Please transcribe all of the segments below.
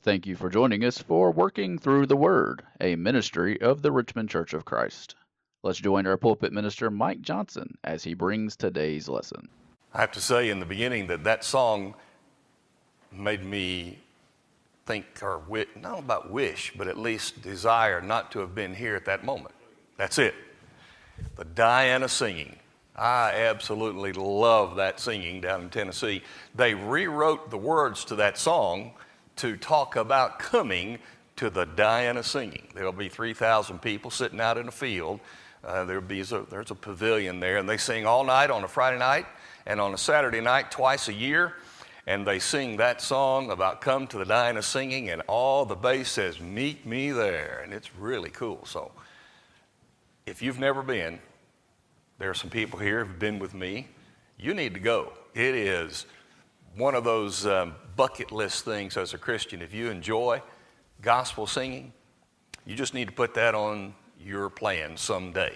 Thank you for joining us for Working Through the Word, a ministry of the Richmond Church of Christ. Let's join our pulpit minister, Mike Johnson, as he brings today's lesson. I have to say in the beginning that song made me think, or not about wish, but at least desire not to have been here at that moment. That's it. The Diana singing. I absolutely love that singing down in Tennessee. They rewrote the words to that song to talk about coming to the Diana singing. There'll be 3,000 people sitting out in a field. There's a pavilion there, and they sing all night on a Friday night and on a Saturday night twice a year. And they sing that song about come to the Diana singing, and all the bass says, meet me there. And it's really cool. So if you've never been, there are some people here who've been with me. You need to go. It is one of those bucket list things as a Christian. If you enjoy gospel singing, you just need to put that on your plan someday.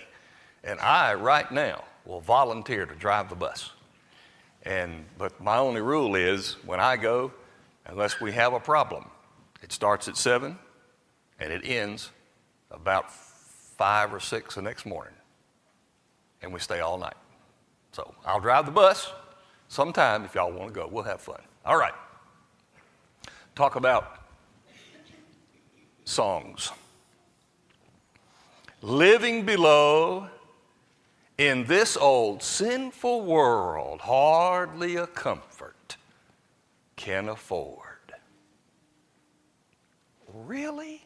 And I, right now, will volunteer to drive the bus. But my only rule is when I go, unless we have a problem, it starts at 7 and it ends about 5 or 6 the next morning. And we stay all night. So I'll drive the bus sometime if y'all want to go. We'll have fun. All right. Talk about songs. Living below in this old sinful world, hardly a comfort can afford. Really?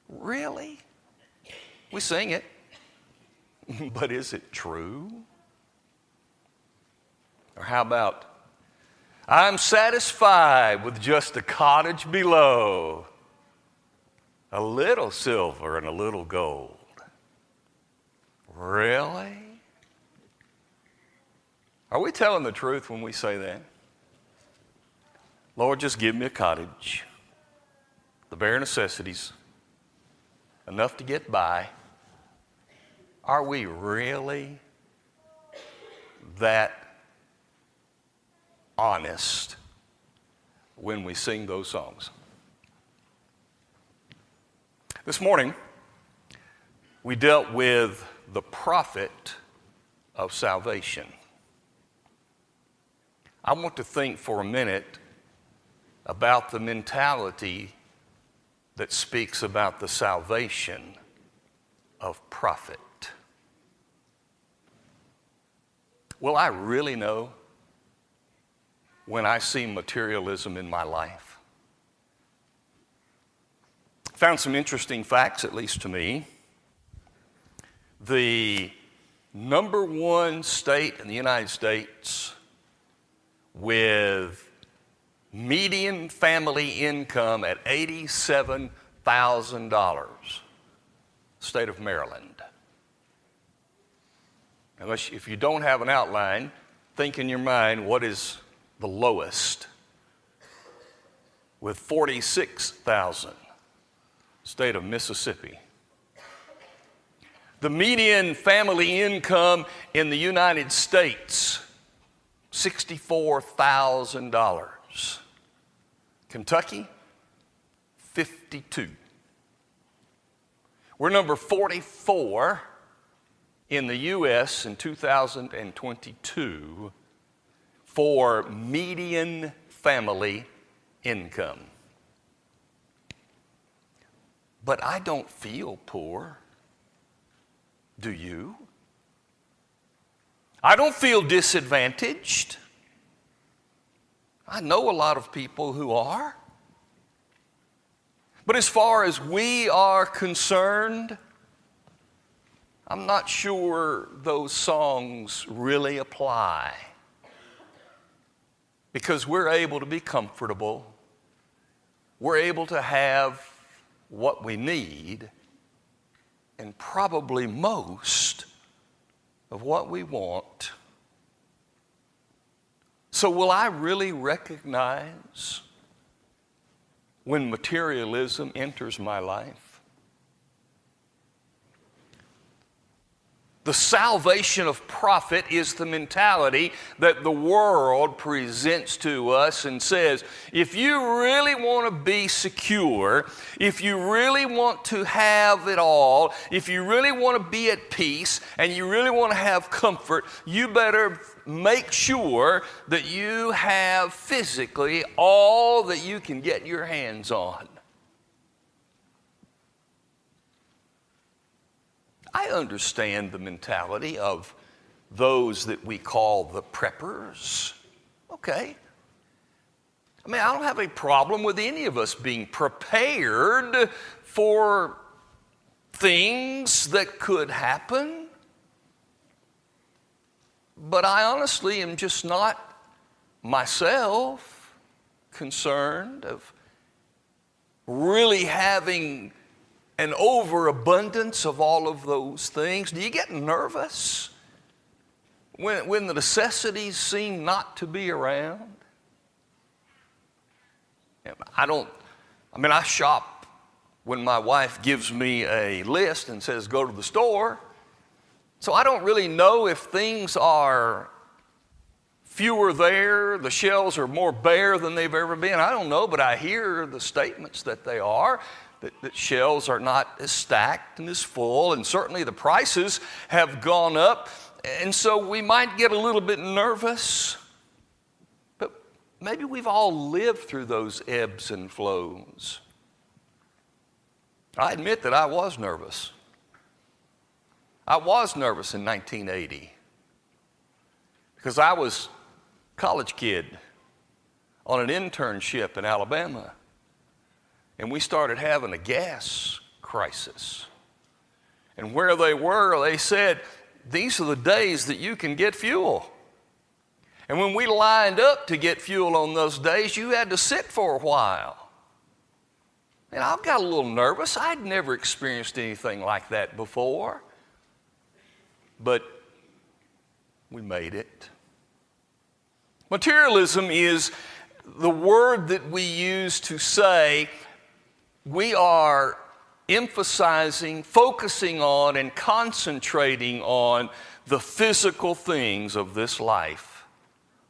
Really? We sing it, but is it true? Or how about, I'm satisfied with just a cottage below, a little silver and a little gold. Really? Are we telling the truth when we say that? Lord, just give me a cottage, the bare necessities, enough to get by. Are we really that honest when we sing those songs? This morning, we dealt with the prophet of salvation. I want to think for a minute about the mentality that speaks about the salvation of prophet. Will I really know when I see materialism in my life? Found some interesting facts, at least to me. The number one state in the United States with median family income at $87,000, state of Maryland. If you don't have an outline, think in your mind what is the lowest. With $46,000, state of Mississippi. The median family income in the United States, $64,000. Kentucky, $52,000. We're number 44 in the U.S. in 2022 for median family income. But I don't feel poor. Do you? I don't feel disadvantaged. I know a lot of people who are. But as far as we are concerned, I'm not sure those songs really apply. Because we're able to be comfortable. We're able to have what we need, and probably most of what we want. So will I really recognize when materialism enters my life? The salvation of profit is the mentality that the world presents to us and says, if you really want to be secure, if you really want to have it all, if you really want to be at peace and you really want to have comfort, you better make sure that you have physically all that you can get your hands on. I understand the mentality of those that we call the preppers. Okay. I mean, I don't have a problem with any of us being prepared for things that could happen. But I honestly am just not myself concerned of really having an overabundance of all of those things. Do you get nervous when the necessities seem not to be around? I shop when my wife gives me a list and says, go to the store. So I don't really know if things are fewer there, the shelves are more bare than they've ever been. I don't know, but I hear the statements that they are. That shelves are not as stacked and as full, and certainly the prices have gone up, and so we might get a little bit nervous. But maybe we've all lived through those ebbs and flows. I admit that I was nervous. I was nervous in 1980 because I was a college kid on an internship in Alabama. And we started having a gas crisis. And where they were, they said, these are the days that you can get fuel. And when we lined up to get fuel on those days, you had to sit for a while. And I got a little nervous. I'd never experienced anything like that before. But we made it. Materialism is the word that we use to say we are emphasizing, focusing on, and concentrating on the physical things of this life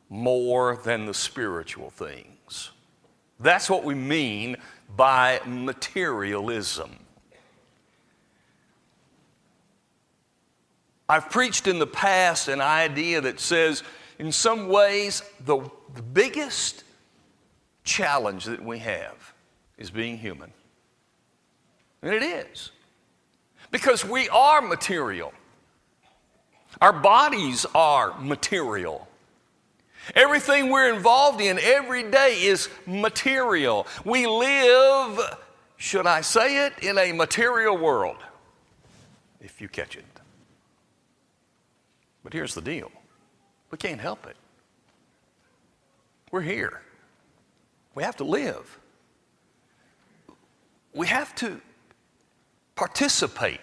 more than the spiritual things. That's what we mean by materialism. I've preached in the past an idea that says, in some ways, the biggest challenge that we have is being human. And it is. Because we are material. Our bodies are material. Everything we're involved in every day is material. We live, should I say it, in a material world, if you catch it. But here's the deal. We can't help it. We're here. We have to live. We have to participate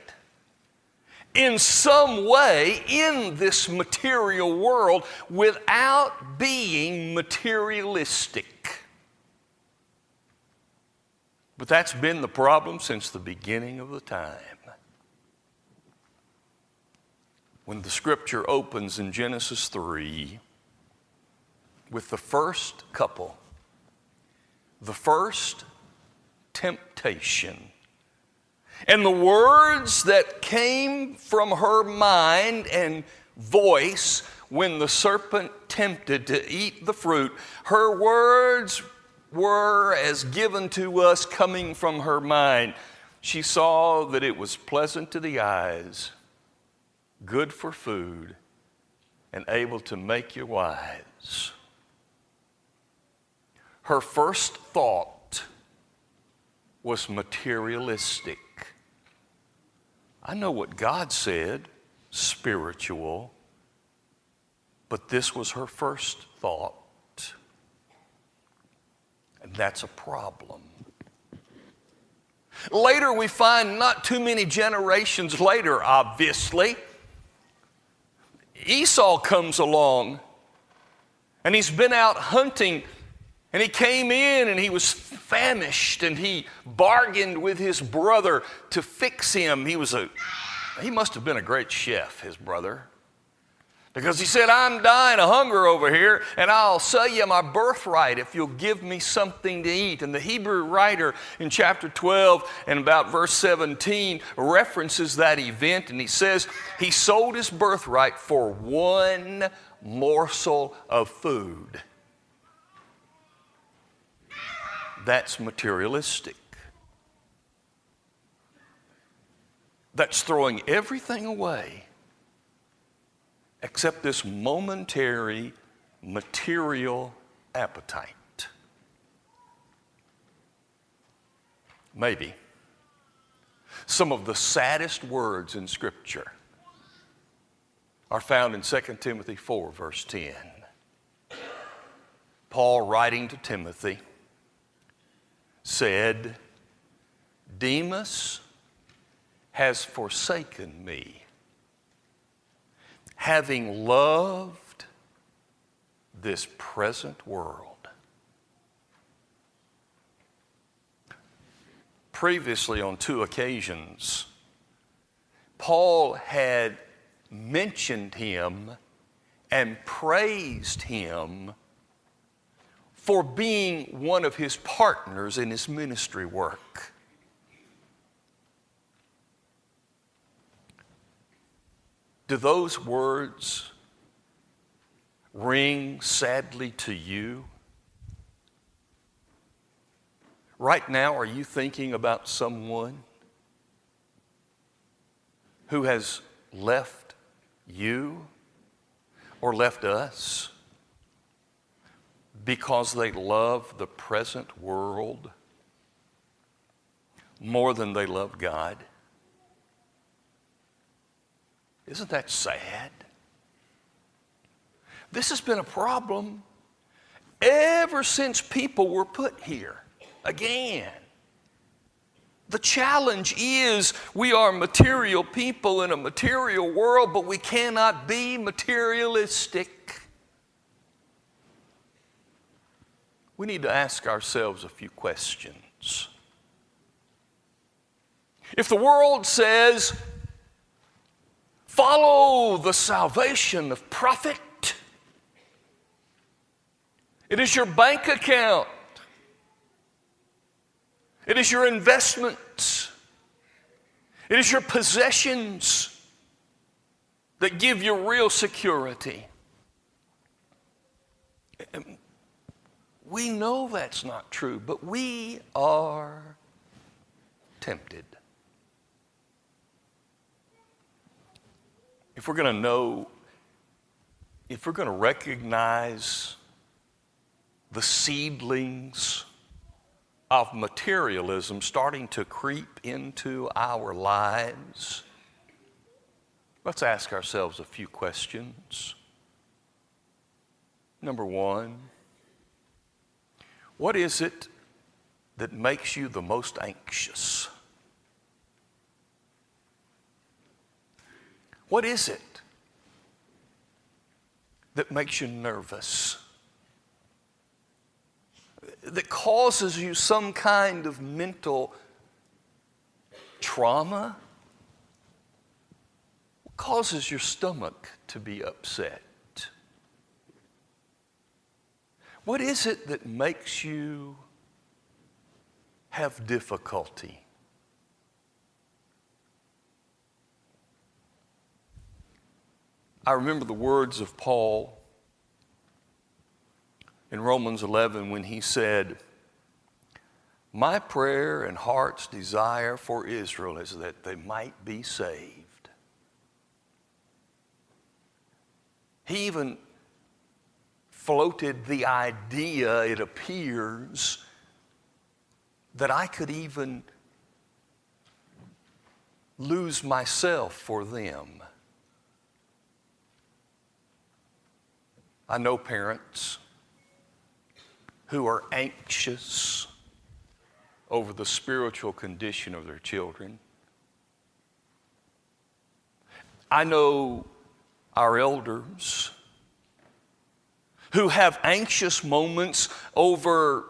in some way in this material world without being materialistic. But that's been the problem since the beginning of the time. When the scripture opens in Genesis 3 with the first couple, the first temptation, and the words that came from her mind and voice when the serpent tempted to eat the fruit, her words were as given to us coming from her mind. She saw that it was pleasant to the eyes, good for food, and able to make you wise. Her first thought was materialistic. I know what God said, spiritual, but this was her first thought. And that's a problem. Later we find, not too many generations later, obviously, Esau comes along and he's been out hunting, and he came in and he was famished, and he bargained with his brother to fix him. He was a He must have been a great chef, his brother, because he said, I'm dying of hunger over here, and I'll sell you my birthright if you'll give me something to eat. And the Hebrew writer in chapter 12 and about verse 17 references that event, and he says he sold his birthright for one morsel of food. That's materialistic. That's throwing everything away except this momentary material appetite. Maybe some of the saddest words in Scripture are found in 2 Timothy 4, verse 10. Paul, writing to Timothy, said, Demas has forsaken me, having loved this present world. Previously, on 2 occasions, Paul had mentioned him and praised him for being one of his partners in his ministry work. Do those words ring sadly to you? Right now, are you thinking about someone who has left you or left us because they love the present world more than they love God? Isn't that sad? This has been a problem ever since people were put here. Again, the challenge is we are material people in a material world, but we cannot be materialistic. We need to ask ourselves a few questions. If the world says, follow the salvation of profit, it is your bank account, it is your investments, it is your possessions that give you real security. We know that's not true, but we are tempted. If we're going to know, if we're going to recognize the seedlings of materialism starting to creep into our lives, let's ask ourselves a few questions. Number one, what is it that makes you the most anxious? What is it that makes you nervous? That causes you some kind of mental trauma? What causes your stomach to be upset? What is it that makes you have difficulty? I remember the words of Paul in Romans 11 when he said, my prayer and heart's desire for Israel is that they might be saved. He even floated the idea, it appears, that I could even lose myself for them. I know parents who are anxious over the spiritual condition of their children. I know our elders who have anxious moments over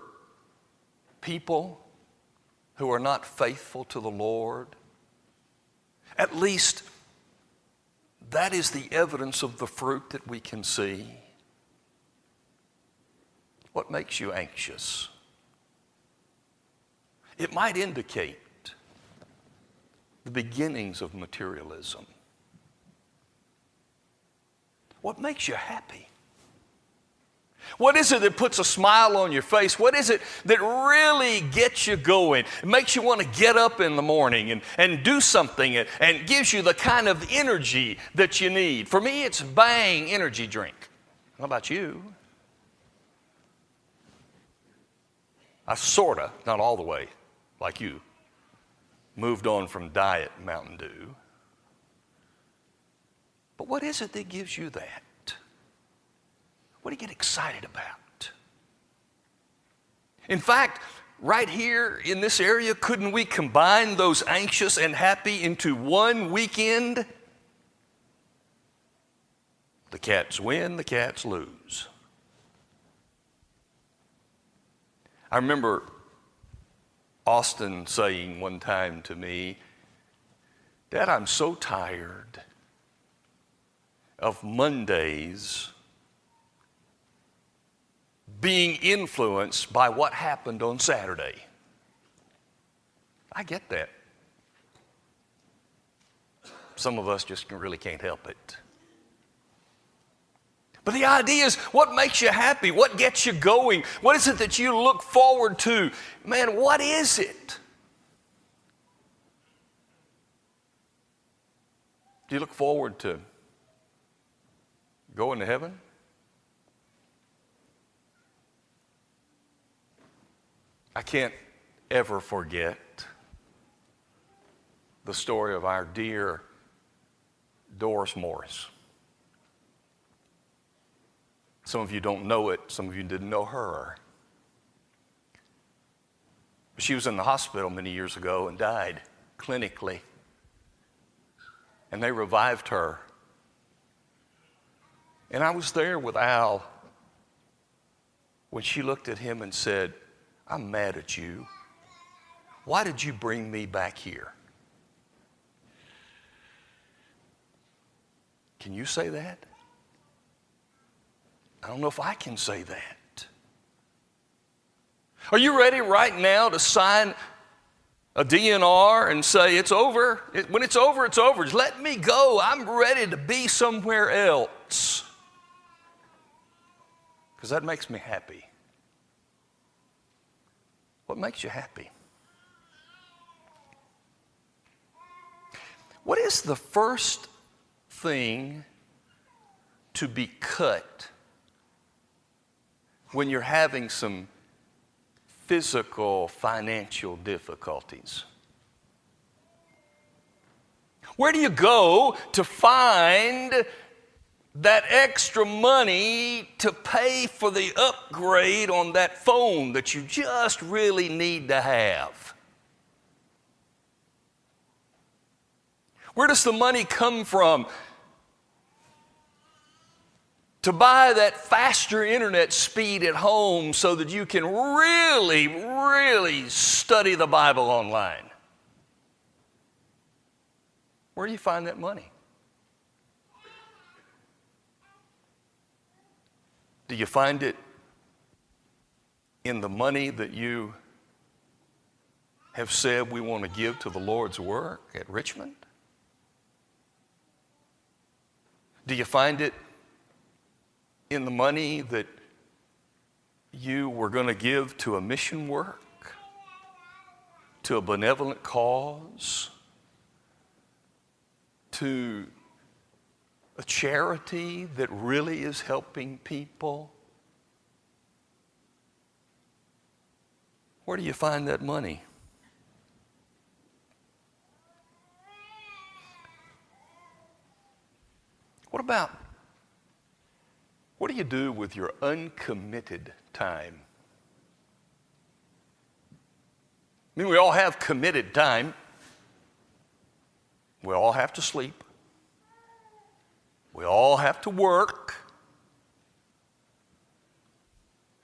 people who are not faithful to the Lord. At least that is the evidence of the fruit that we can see. What makes you anxious? It might indicate the beginnings of materialism. What makes you happy? What is it that puts a smile on your face? What is it that really gets you going? It makes you want to get up in the morning and do something and gives you the kind of energy that you need. For me, it's Bang energy drink. How about you? I sorta, not all the way, like you, moved on from Diet Mountain Dew. But what is it that gives you that? What do you get excited about? In fact, right here in this area, couldn't we combine those anxious and happy into one weekend? The cats win, the cats lose. I remember Austin saying one time to me, "Dad, I'm so tired of Mondays being influenced by what happened on Saturday." I get that. Some of us just really can't help it. But the idea is, what makes you happy? What gets you going? What is it that you look forward to? Man, what is it? Do you look forward to going to heaven? I can't ever forget the story of our dear Doris Morris. Some of you don't know it. Some of you didn't know her. She was in the hospital many years ago and died clinically. And they revived her. And I was there with Al when she looked at him and said, "I'm mad at you. Why did you bring me back here?" Can you say that? I don't know if I can say that. Are you ready right now to sign a DNR and say, "It's over. When it's over, it's over. Just let me go. I'm ready to be somewhere else"? Because that makes me happy. What makes you happy? What is the first thing to be cut when you're having some physical, financial difficulties? Where do you go to find that extra money to pay for the upgrade on that phone that you just really need to have? Where does the money come from to buy that faster internet speed at home so that you can really, really study the Bible online? Where do you find that money? Do you find it in the money that you have said we want to give to the Lord's work at Richmond? Do you find it in the money that you were going to give to a mission work, to a benevolent cause, to a charity that really is helping people? Where do you find that money? What do you do with your uncommitted time? I mean, we all have committed time. We all have to sleep. We all have to work.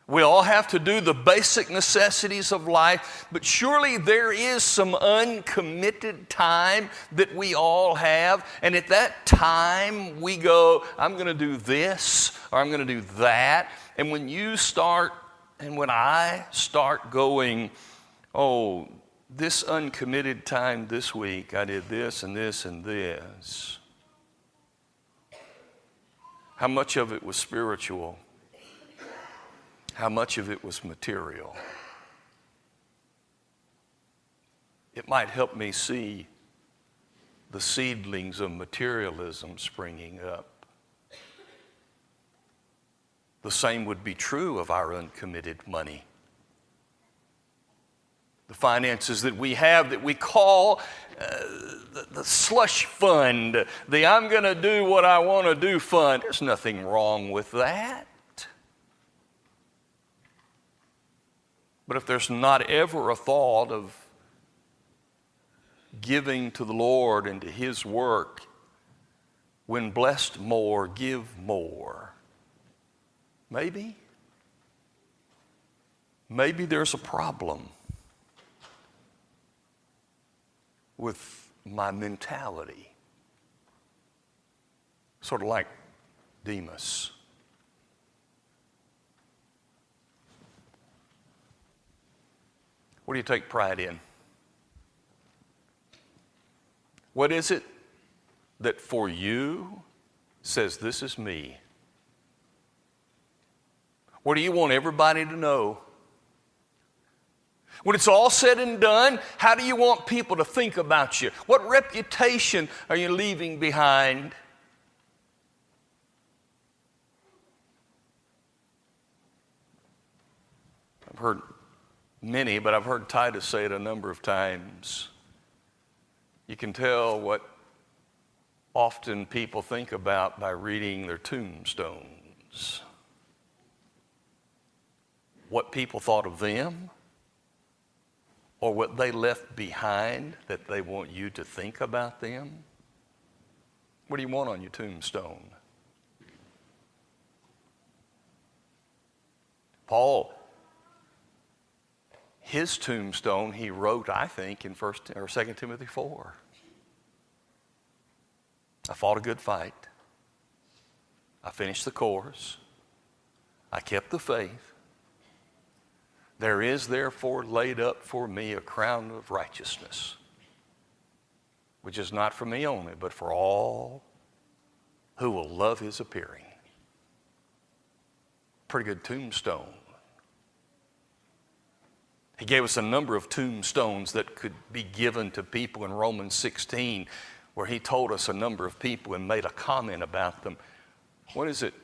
We all have to do the basic necessities of life, but surely there is some uncommitted time that we all have. And at that time, we go, I'm going to do this or I'm going to do that. And when I start going, oh, this uncommitted time this week, I did this and this and this. How much of it was spiritual? How much of it was material? It might help me see the seedlings of materialism springing up. The same would be true of our uncommitted money. The finances that we have that we call the slush fund, the I'm going to do what I want to do fund. There's nothing wrong with that. But if there's not ever a thought of giving to the Lord and to His work, when blessed more, give more, maybe there's a problem with my mentality. Sort of like Demas. What do you take pride in? What is it that for you says, this is me? What do you want everybody to know? When it's all said and done, how do you want people to think about you? What reputation are you leaving behind? I've heard many, but I've heard Titus say it a number of times. You can tell what often people think about by reading their tombstones. What people thought of them, or what they left behind that they want you to think about them. What do you want on your tombstone? Paul, his tombstone, he wrote, I think, in 2 Timothy 4. I fought a good fight. I finished the course. I kept the faith. There is therefore laid up for me a crown of righteousness, which is not for me only, but for all who will love His appearing. Pretty good tombstone. He gave us a number of tombstones that could be given to people in Romans 16, where he told us a number of people and made a comment about them. What is it?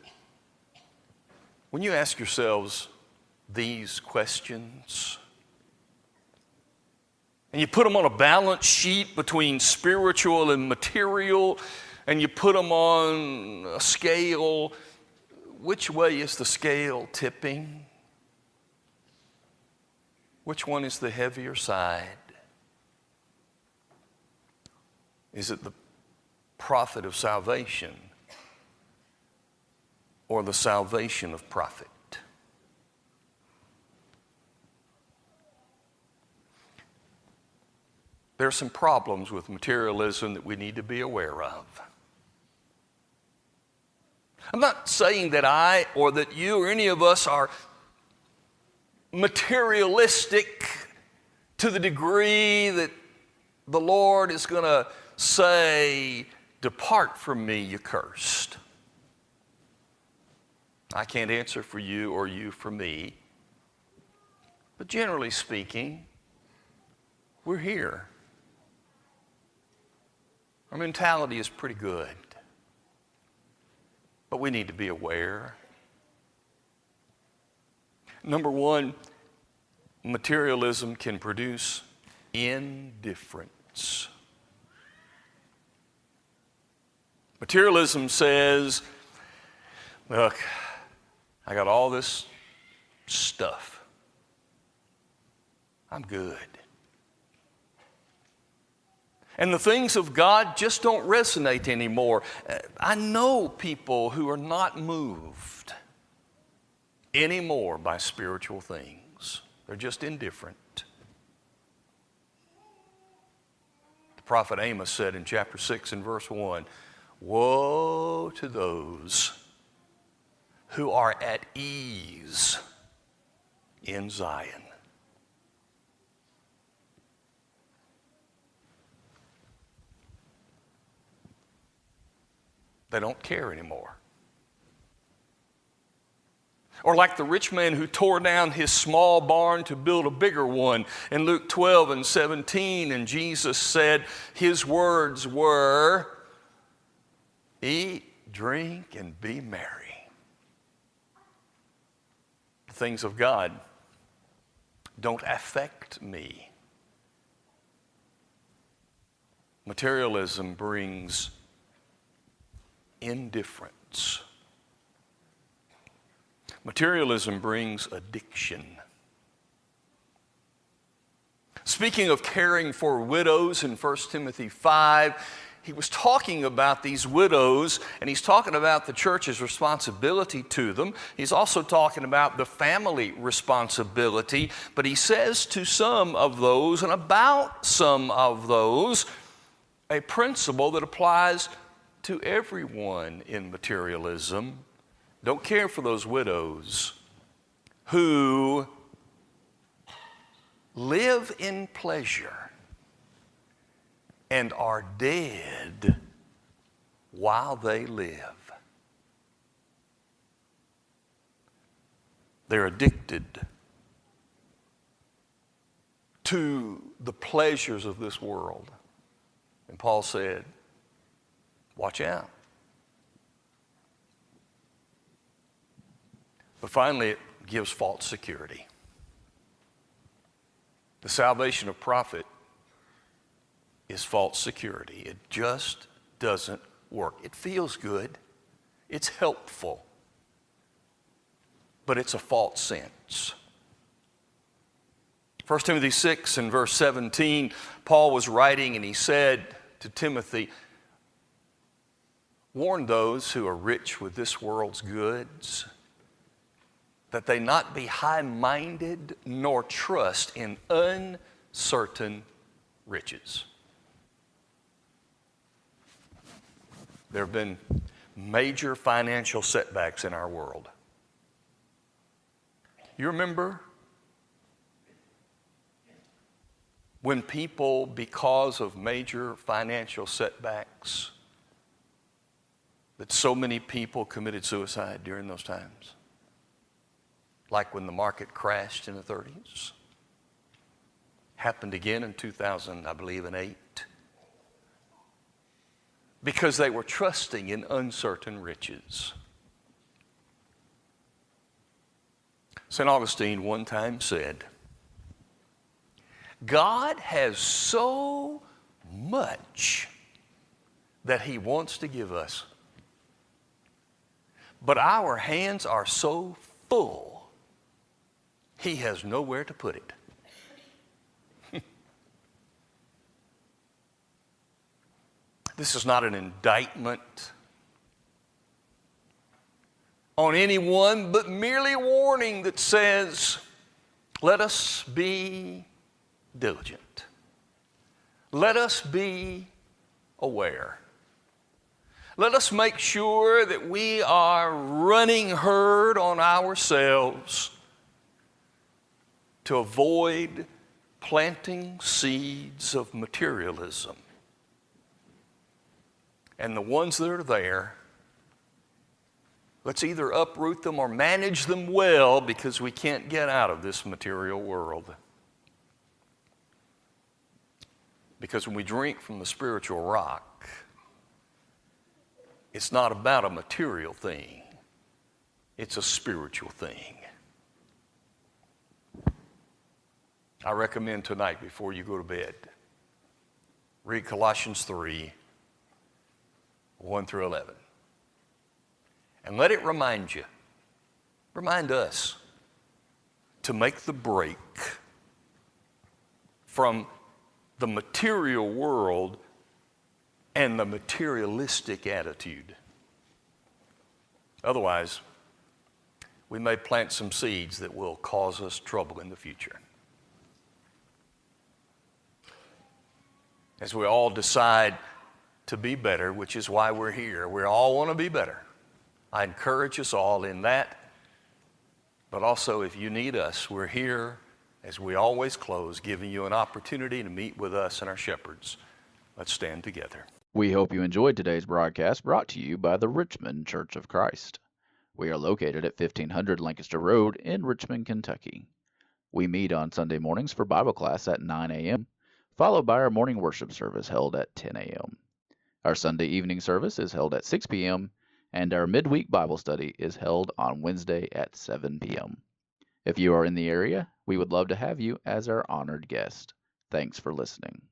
When you ask yourselves these questions, and you put them on a balance sheet between spiritual and material, and you put them on a scale, which way is the scale tipping? Which one is the heavier side? Is it the profit of salvation or the salvation of profit? There are some problems with materialism that we need to be aware of. I'm not saying that I or that you or any of us are materialistic to the degree that the Lord is going to say, depart from me, you cursed. I can't answer for you or you for me. But generally speaking, we're here. Our mentality is pretty good. But we need to be aware. Number one, materialism can produce indifference. Materialism says, look, I got all this stuff. I'm good. And the things of God just don't resonate anymore. I know people who are not moved anymore by spiritual things. They're just indifferent. The prophet Amos said in chapter 6 and verse 1, "Woe to those who are at ease in Zion." They don't care anymore. Or like the rich man who tore down his small barn to build a bigger one in Luke 12 and 17, and Jesus said his words were, "Eat, drink, and be merry." The things of God don't affect me. Materialism brings indifference. Materialism brings addiction. Speaking of caring for widows in 1 Timothy 5, he was talking about these widows, and he's talking about the church's responsibility to them. He's also talking about the family responsibility, but he says to some of those, and about some of those, a principle that applies to everyone in materialism. Don't care for those widows who live in pleasure and are dead while they live. They're addicted to the pleasures of this world. And Paul said, watch out. But finally, it gives false security. The salvation of profit is false security. It just doesn't work. It feels good. It's helpful. But it's a false sense. 1 Timothy 6 and verse 17, Paul was writing and he said to Timothy, "Warn those who are rich with this world's goods, that they not be high-minded nor trust in uncertain riches." There have been major financial setbacks in our world. You remember when people, because of major financial setbacks, that so many people committed suicide during those times? Like when the market crashed in the 30s. Happened again in 2000, I believe, and 8. Because they were trusting in uncertain riches. St. Augustine one time said, "God has so much that He wants to give us, but our hands are so full, He has nowhere to put it." This is not an indictment on anyone, but merely a warning that says, let us be diligent. Let us be aware. Let us make sure that we are running herd on ourselves to avoid planting seeds of materialism. And the ones that are there, let's either uproot them or manage them well, because we can't get out of this material world. Because when we drink from the spiritual rock, it's not about a material thing. It's a spiritual thing. I recommend tonight, before you go to bed, read Colossians 3, 1 through 11. And let it remind us, to make the break from the material world and the materialistic attitude. Otherwise, we may plant some seeds that will cause us trouble in the future. As we all decide to be better, which is why we're here, we all want to be better. I encourage us all in that. But also, if you need us, we're here, as we always close, giving you an opportunity to meet with us and our shepherds. Let's stand together. We hope you enjoyed today's broadcast, brought to you by the Richmond Church of Christ. We are located at 1500 Lancaster Road in Richmond, Kentucky. We meet on Sunday mornings for Bible class at 9 a.m., followed by our morning worship service held at 10 a.m. Our Sunday evening service is held at 6 p.m., and our midweek Bible study is held on Wednesday at 7 p.m. If you are in the area, we would love to have you as our honored guest. Thanks for listening.